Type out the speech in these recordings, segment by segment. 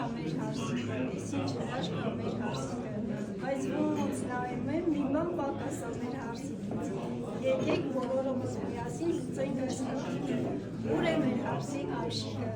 ա մեր հարսիկը, եսի չհաշկ ա մեր հարսիկը, բայց ոնց նայում եմ, մի բան պակաս ա մեր հարսիկից, եկեք բոլորովս միասին լուծենք այս խնդիրը, ուր է մեր հարսիկ Աշիկը։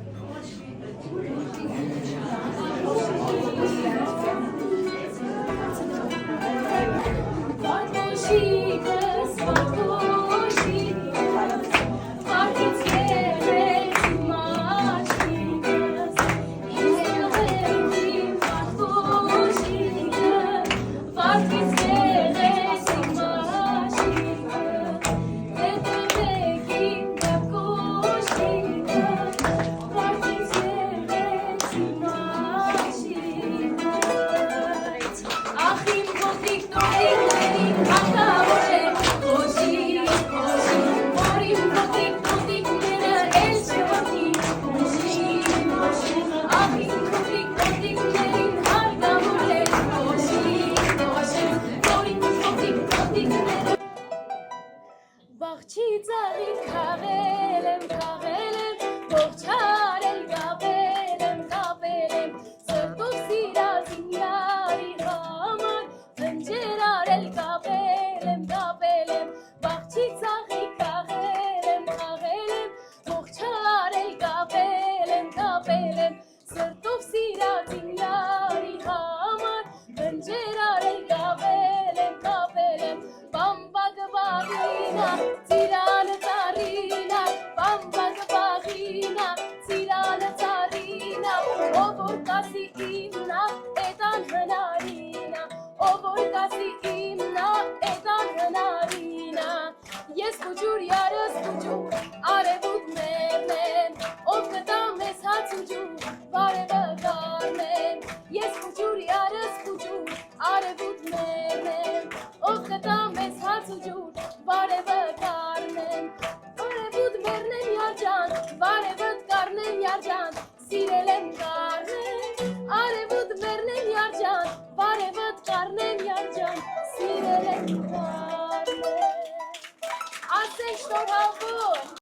Բաղչի ծաղիկ խաղել եմ, ողջար էլ կապել եմ, սրտով սիրածին յարի համար, խնջերար էլ կապել եմ, բաղչի ծաղիկ խաղել եմ, ողջար էլ կապել եմ, սրտով սիրածին յարի համար, խնջերար էլ կապել եմ, բամբակ բաղինա, ծիրանը ծարինա, բամբակ բաղինա, ծիրանը ծարինա, ով որ կասի իմնա, էտան հնարինա, ով որ կասի իմնա, էտան հնարինա, ես կուջուր յարս կուջուր, արևուտ մերնեն, ով կտա մեզ հաց ուջուր, բարևը կարնեն, ես կուջուր յարս կուջուր, արևուտ մերնեն, ով կտա մեզ հաց ուջուր, բարևը կարնեն, արևուտ մերնեն յարջան, բարևըտ կարնեն յարջան, սիրել եմ կարնեն, արևուտ մերնեն յարջան, բարևըտ կարնեն յարջան, սիրել եմ կարնեն, ասեն շնորհավոր